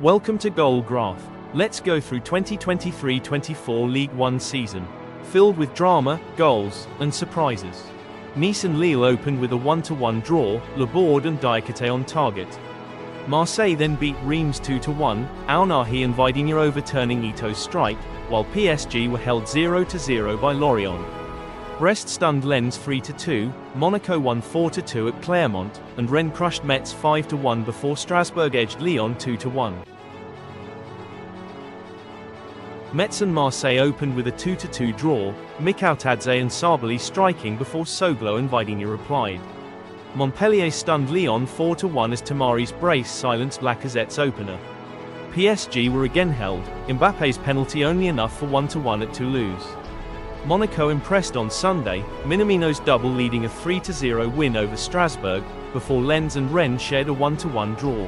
Welcome to GoalGraph. Let's go through 2023-24 Ligue 1 season, filled with drama, goals, and surprises. Nice and Lille opened with a 1-1 draw, Laborde and Diakite on target. Marseille then beat Reims 2-1, Al-Nahi and Vidinia overturning Ito's strike, while PSG were held 0-0 by Lorient. Brest stunned Lens 3-2, Monaco won 4-2 at Clermont, and Rennes crushed Metz 5-1 before Strasbourg edged Lyon 2-1. Metz and Marseille opened with a 2-2 draw, Mikautadze and Sabali striking before Soglo and Vidinia replied. Montpellier stunned Lyon 4-1 as Tamari's brace silenced Lacazette's opener. PSG were again held, Mbappé's penalty only enough for 1-1 at Toulouse. Monaco impressed on Sunday, Minamino's double leading a 3-0 win over Strasbourg, before Lens and Rennes shared a 1-1 draw.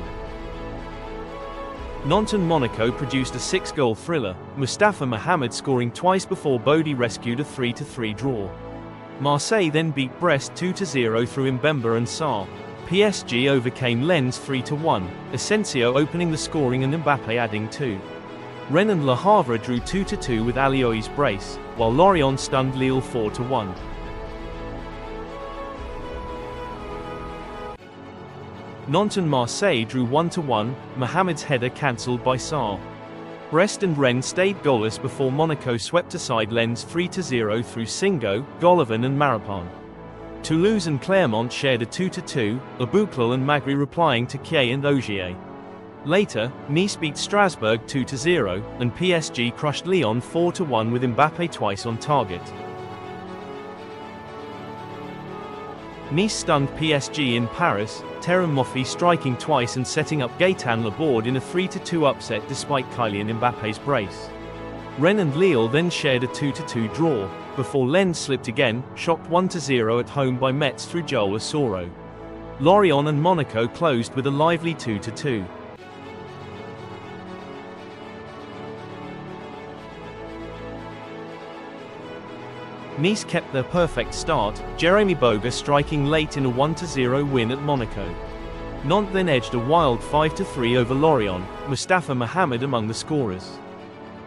Nantes and Monaco produced a 6-goal thriller, Mustafa Mohamed scoring twice before Bodie rescued a 3-3 draw. Marseille then beat Brest 2-0 through Mbemba and Sarr. PSG overcame Lens 3-1, Asensio opening the scoring and Mbappé adding 2. Rennes and Le Havre drew 2-2 with Alioi's brace, while Lorient stunned Lille 4-1. Nantes and Marseille drew 1-1, Mohamed's header cancelled by Sarr. Brest and Rennes stayed goalless before Monaco swept aside Lens 3-0 through Singo, Golovin and Maripane. Toulouse and Clermont shared a 2-2, Abouklal and Magri replying to Kier and Ogier. Later, Nice beat Strasbourg 2-0, and PSG crushed Lyon 4-1 with Mbappé twice on target. Nice stunned PSG in Paris, Terem Moffi striking twice and setting up Gaëtan Laborde in a 3-2 upset despite Kylian Mbappe's brace. Rennes and Lille then shared a 2-2 draw, before Lens slipped again, shocked 1-0 at home by Metz through Joel Asoro. Lorient and Monaco closed with a lively 2-2. Nice kept their perfect start, Jeremy Boga striking late in a 1-0 win at Monaco. Nantes then edged a wild 5-3 over Lorient, Mustafa Mohamed among the scorers.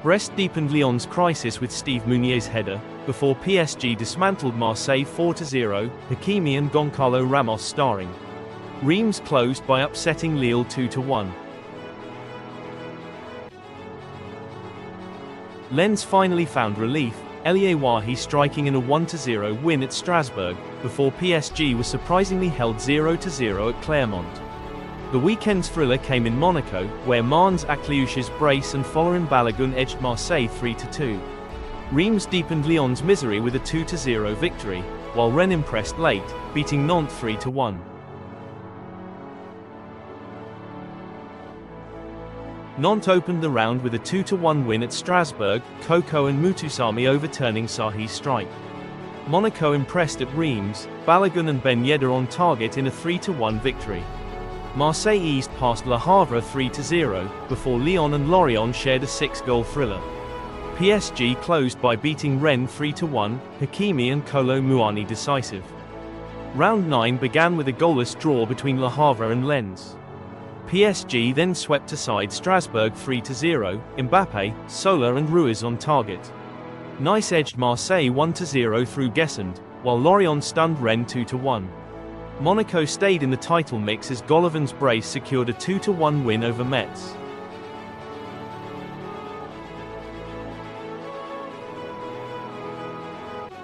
Brest deepened Lyon's crisis with Steve Meunier's header, before PSG dismantled Marseille 4-0, Hakimi and Goncalo Ramos starring. Reims closed by upsetting Lille 2-1. Lens finally found relief, Elie Wahi striking in a 1-0 win at Strasbourg, before PSG was surprisingly held 0-0 at Clermont. The weekend's thriller came in Monaco, where Marnes Akliouche's brace and Folarin Balogun edged Marseille 3-2. Reims deepened Lyon's misery with a 2-0 victory, while Rennes impressed late, beating Nantes 3-1. Nantes opened the round with a 2-1 win at Strasbourg, Coco and Mutusami overturning Sahi's strike. Monaco impressed at Reims, Balogun and Ben Yedder on target in a 3-1 victory. Marseille eased past Le Havre 3-0, before Lyon and Lorient shared a 6-goal thriller. PSG closed by beating Rennes 3-1, Hakimi and Kolo Muani decisive. Round 9 began with a goalless draw between Le Havre and Lens. PSG then swept aside Strasbourg 3-0, Mbappé, Soler and Ruiz on target. Nice edged Marseille 1-0 through Guessand, while Lorient stunned Rennes 2-1. Monaco stayed in the title mix as Golovin's brace secured a 2-1 win over Metz.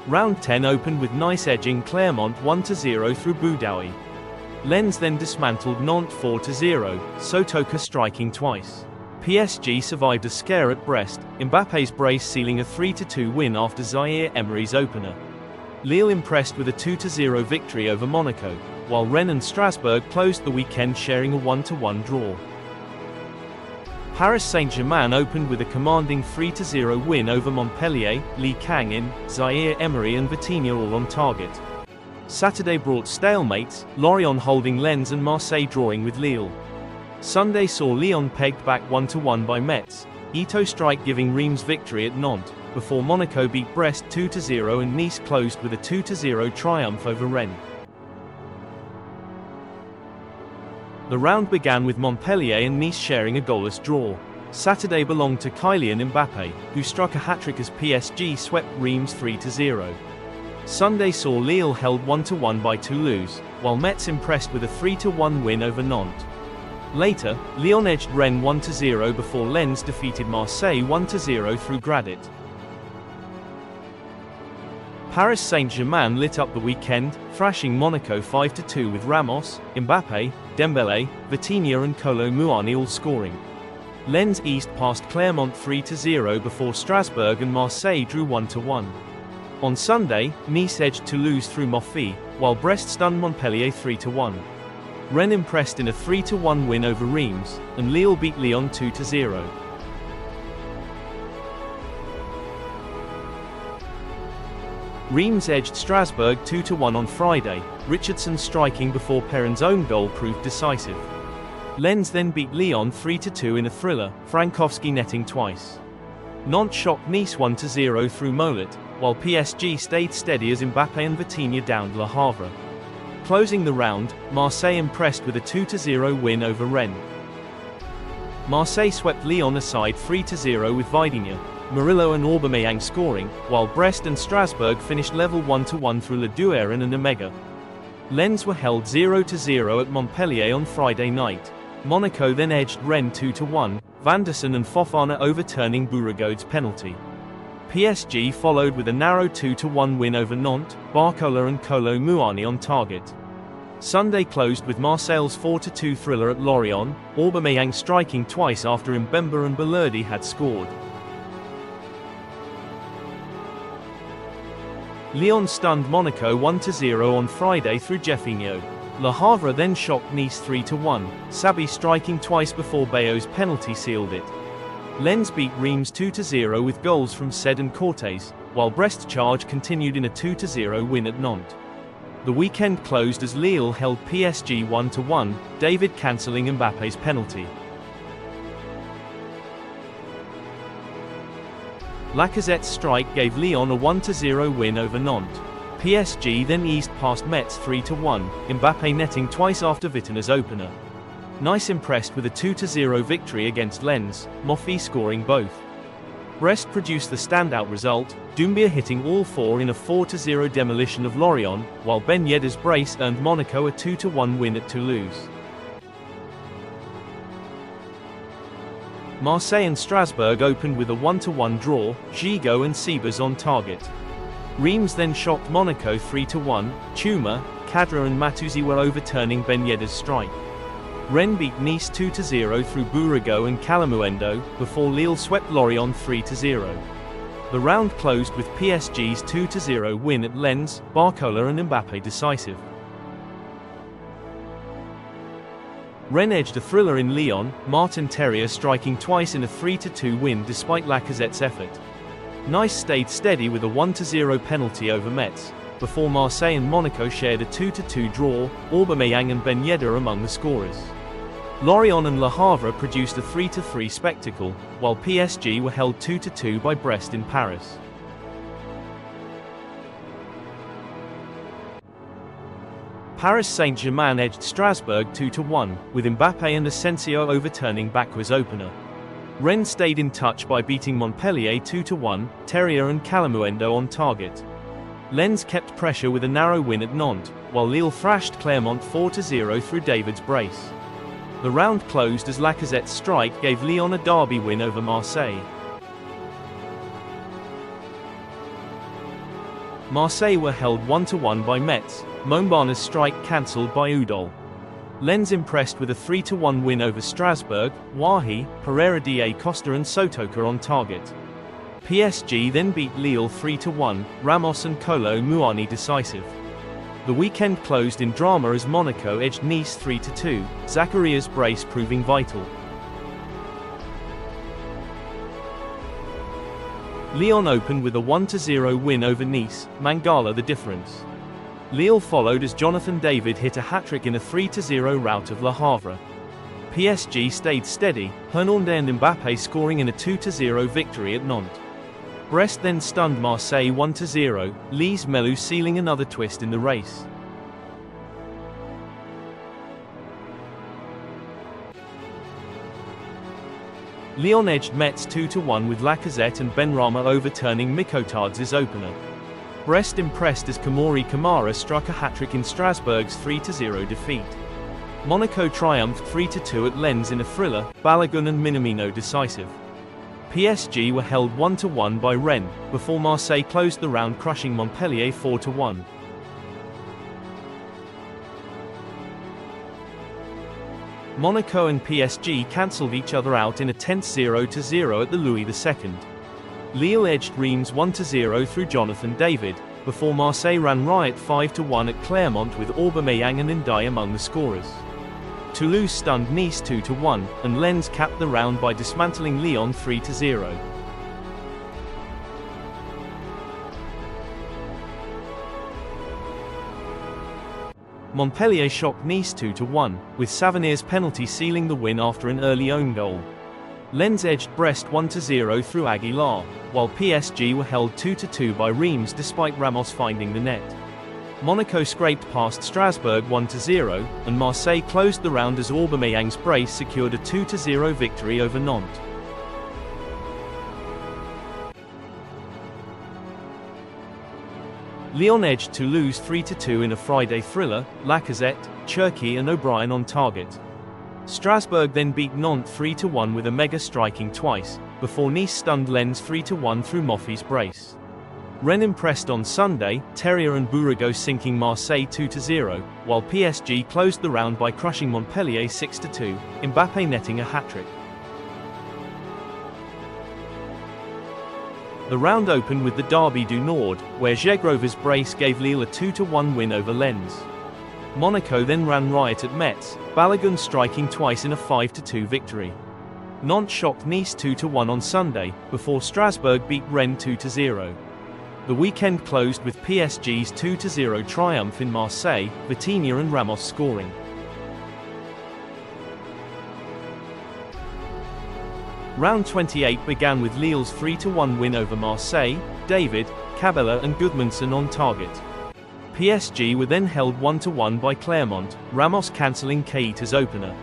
Round 10 opened with Nice edging Clermont 1-0 through Boudaoui. Lens then dismantled Nantes 4-0, Sotoka striking twice. PSG survived a scare at Brest, Mbappé's brace sealing a 3-2 win after Zaire Emery's opener. Lille impressed with a 2-0 victory over Monaco, while Rennes and Strasbourg closed the weekend sharing a 1-1 draw. Paris Saint-Germain opened with a commanding 3-0 win over Montpellier, Lee Kang-in, Zaire Emery and Vitinha all on target. Saturday brought stalemates, Lorient holding Lens and Marseille drawing with Lille. Sunday saw Lyon pegged back 1-1 by Metz, Ito's strike giving Reims victory at Nantes, before Monaco beat Brest 2-0 and Nice closed with a 2-0 triumph over Rennes. The round began with Montpellier and Nice sharing a goalless draw. Saturday belonged to Kylian Mbappé, who struck a hat-trick as PSG swept Reims 3-0. Sunday saw Lille held 1-1 by Toulouse, while Metz impressed with a 3-1 win over Nantes. Later, Lyon edged Rennes 1-0 before Lens defeated Marseille 1-0 through Gradit. Paris Saint-Germain lit up the weekend, thrashing Monaco 5-2 with Ramos, Mbappé, Dembélé, Vitinha and Kolo Muani all scoring. Lens eased past Clermont 3-0 before Strasbourg and Marseille drew 1-1. On Sunday, Nice edged Toulouse through Moffi, while Brest stunned Montpellier 3-1. Rennes impressed in a 3-1 win over Reims, and Lille beat Lyon 2-0. Reims edged Strasbourg 2-1 on Friday, Richardson striking before Perrin's own goal proved decisive. Lens then beat Lyon 3-2 in a thriller, Frankowski netting twice. Nantes shocked Nice 1-0 through Molet, while PSG stayed steady as Mbappé and Vitinha downed Le Havre. Closing the round, Marseille impressed with a 2-0 win over Rennes. Marseille swept Lyon aside 3-0 with Vitinha, Murillo and Aubameyang scoring, while Brest and Strasbourg finished level 1-1 through Le Duerin and Omega. Lens were held 0-0 at Montpellier on Friday night. Monaco then edged Rennes 2-1, Vanderson and Fofana overturning Bourigeaud's penalty. PSG followed with a narrow 2-1 win over Nantes, Barcola and Kolo Muani on target. Sunday closed with Marseille's 4-2 thriller at Lorient, Aubameyang striking twice after Mbemba and Bellerdi had scored. Lyon stunned Monaco 1-0 on Friday through Jeffinho. Le Havre then shocked Nice 3-1, Sabi striking twice before Bayo's penalty sealed it. Lens beat Reims 2-0 with goals from Sed and Cortés, while Brest's charge continued in a 2-0 win at Nantes. The weekend closed as Lille held PSG 1-1, David cancelling Mbappe's penalty. Lacazette's strike gave Lyon a 1-0 win over Nantes. PSG then eased past Metz 3-1, Mbappé netting twice after Vitinha's opener. Nice impressed with a 2-0 victory against Lens, Moffi scoring both. Brest produced the standout result, Doumbia hitting all four in a 4-0 demolition of Lorient, while Ben Yedder's brace earned Monaco a 2-1 win at Toulouse. Marseille and Strasbourg opened with a 1-1 draw, Gigot and Sibas on target. Reims then shocked Monaco 3-1, Chuma, Kadra and Matuzi were overturning Ben Yedder's strike. Rennes beat Nice 2-0 through Bourigeaud and Calamuendo, before Lille swept Lorient 3-0. The round closed with PSG's 2-0 win at Lens, Barcola and Mbappé decisive. Rennes edged a thriller in Lyon, Martin Terrier striking twice in a 3-2 win despite Lacazette's effort. Nice stayed steady with a 1-0 penalty over Metz, before Marseille and Monaco shared a 2-2 draw, Aubameyang and Ben Yedder among the scorers. Lorient and Le Havre produced a 3-3 spectacle, while PSG were held 2-2 by Brest in Paris. Paris Saint-Germain edged Strasbourg 2-1, with Mbappé and Asensio overturning Bakwa's opener. Rennes stayed in touch by beating Montpellier 2-1, Terrier and Calamuendo on target. Lens kept pressure with a narrow win at Nantes, while Lille thrashed Clermont 4-0 through David's brace. The round closed as Lacazette's strike gave Lyon a derby win over Marseille. Marseille were held 1-1 by Metz, Mombana's strike cancelled by Udol. Lens impressed with a 3-1 win over Strasbourg, Wahi, Pereira da Costa and Sotoka on target. PSG then beat Lille 3-1, Ramos and Kolo Muani decisive. The weekend closed in drama as Monaco edged Nice 3-2, Zacharias' brace proving vital. Lyon opened with a 1-0 win over Nice, Mangala the difference. Lille followed as Jonathan David hit a hat-trick in a 3-0 rout of Le Havre. PSG stayed steady, Hernandez and Mbappé scoring in a 2-0 victory at Nantes. Brest then stunned Marseille 1-0, Lise Melou sealing another twist in the race. Lyon edged Metz 2-1 with Lacazette and Benrahma overturning Mikotardz's opener. Brest impressed as Kamori Kamara struck a hat-trick in Strasbourg's 3-0 defeat. Monaco triumphed 3-2 at Lens in a thriller, Balogun and Minamino decisive. PSG were held 1-1 by Rennes, before Marseille closed the round crushing Montpellier 4-1. Monaco and PSG cancelled each other out in a tense 0-0 at the Louis II. Lille edged Reims 1-0 through Jonathan David, before Marseille ran riot 5-1 at Clermont with Aubameyang and Ndiaye among the scorers. Toulouse stunned Nice 2-1, and Lens capped the round by dismantling Lyon 3-0. Montpellier shocked Nice 2-1, with Savonier's penalty sealing the win after an early own goal. Lens edged Brest 1-0 through Aguilar, while PSG were held 2-2 by Reims despite Ramos finding the net. Monaco scraped past Strasbourg 1-0, and Marseille closed the round as Aubameyang's brace secured a 2-0 victory over Nantes. Lyon edged Toulouse 3-2 in a Friday thriller, Lacazette, Cherki and O'Brien on target. Strasbourg then beat Nantes 3-1 with a mega striking twice, before Nice stunned Lens 3-1 through Moffy's brace. Rennes impressed on Sunday, Terrier and Bourigeaud sinking Marseille 2-0, while PSG closed the round by crushing Montpellier 6-2, Mbappé netting a hat-trick. The round opened with the Derby du Nord, where Zegrova's brace gave Lille a 2-1 win over Lens. Monaco then ran riot at Metz, Balogun striking twice in a 5-2 victory. Nantes shocked Nice 2-1 on Sunday, before Strasbourg beat Rennes 2-0. The weekend closed with PSG's 2-0 triumph in Marseille, Vitinha and Ramos scoring. Round 28 began with Lille's 3-1 win over Marseille, David, Cabella and Gudmundsson on target. PSG were then held 1-1 by Clermont, Ramos cancelling Keita's opener.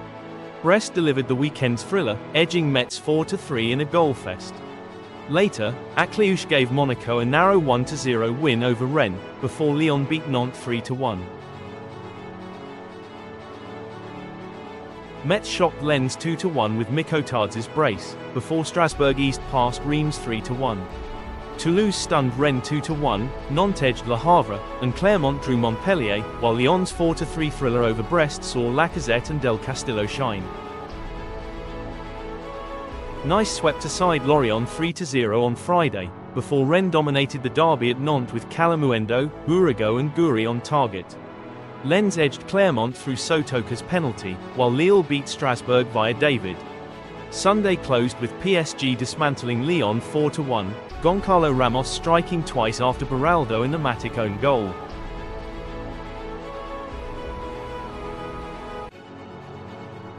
Brest delivered the weekend's thriller, edging Metz 4-3 in a goal fest. Later, Acliouche gave Monaco a narrow 1-0 win over Rennes, before Lyon beat Nantes 3-1. Metz shocked Lens 2-1 with Mikotardz's brace, before Strasbourg eased past Reims 3-1. Toulouse stunned Rennes 2-1, Nantes edged Le Havre, and Clermont drew Montpellier, while Lyon's 4-3 thriller over Brest saw Lacazette and Del Castillo shine. Nice swept aside Lorient 3-0 on Friday, before Rennes dominated the derby at Nantes with Calamuendo, Bourigeaud and Goury on target. Lens edged Clermont through Sotoka's penalty, while Lille beat Strasbourg via David. Sunday closed with PSG dismantling Lyon 4-1, Goncalo Ramos striking twice after Beraldo in the Matic own goal.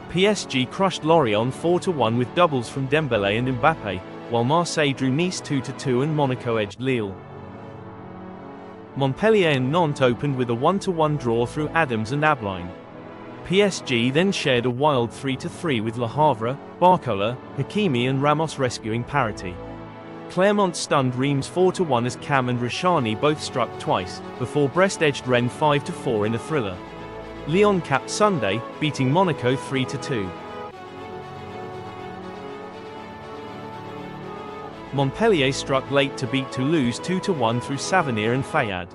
PSG crushed Lorient 4-1 with doubles from Dembélé and Mbappé, while Marseille drew Nice 2-2 and Monaco edged Lille. Montpellier and Nantes opened with a 1-1 draw through Adams and Abline. PSG then shared a wild 3-3 with Le Havre, Barcola, Hakimi and Ramos rescuing parity. Clermont stunned Reims 4-1 as Cam and Rashani both struck twice, before Brest edged Rennes 5-4 in a thriller. Lyon capped Sunday, beating Monaco 3-2. Montpellier struck late to beat Toulouse 2-1 through Savonier and Fayad.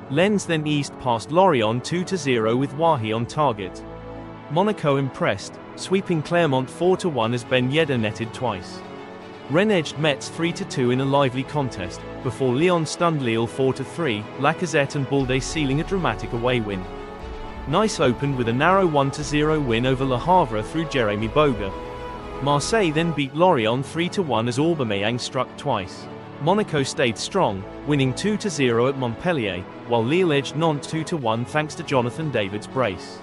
Lens then eased past Lorient 2-0 with Wahi on target. Monaco impressed, sweeping Clermont 4-1 as Ben Yedder netted twice. Rennes edged Metz 3-2 in a lively contest, before Lyon stunned Lille 4-3, Lacazette and Balde sealing a dramatic away win. Nice opened with a narrow 1-0 win over Le Havre through Jérémy Boga. Marseille then beat Lorient 3-1 as Aubameyang struck twice. Monaco stayed strong, winning 2-0 at Montpellier, while Lille edged Nantes 2-1 thanks to Jonathan David's brace.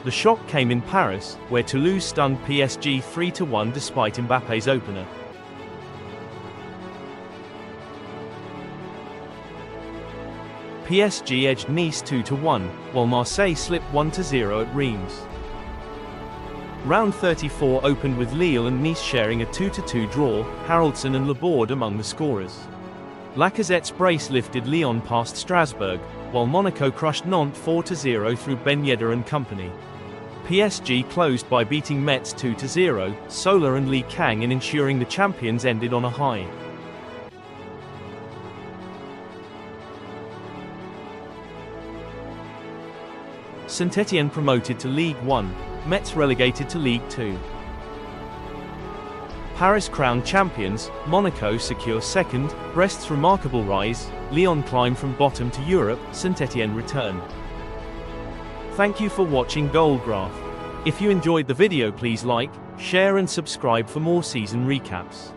The shock came in Paris, where Toulouse stunned PSG 3-1 despite Mbappé's opener. PSG edged Nice 2-1, while Marseille slipped 1-0 at Reims. Round 34 opened with Lille and Nice sharing a 2-2 draw, Haraldson and Laborde among the scorers. Lacazette's brace lifted Lyon past Strasbourg, while Monaco crushed Nantes 4-0 through Ben Yedder and company. PSG closed by beating Metz 2-0, Solar and Li Kang in ensuring the champions ended on a high. Saint-Étienne promoted to Ligue 1, Metz relegated to Ligue 2. Paris crowned champions, Monaco secure second, Brest's remarkable rise, Lyon climb from bottom to Europe, Saint-Étienne return. Thank you for watching GoalGraph. If you enjoyed the video, please like, share and subscribe for more season recaps.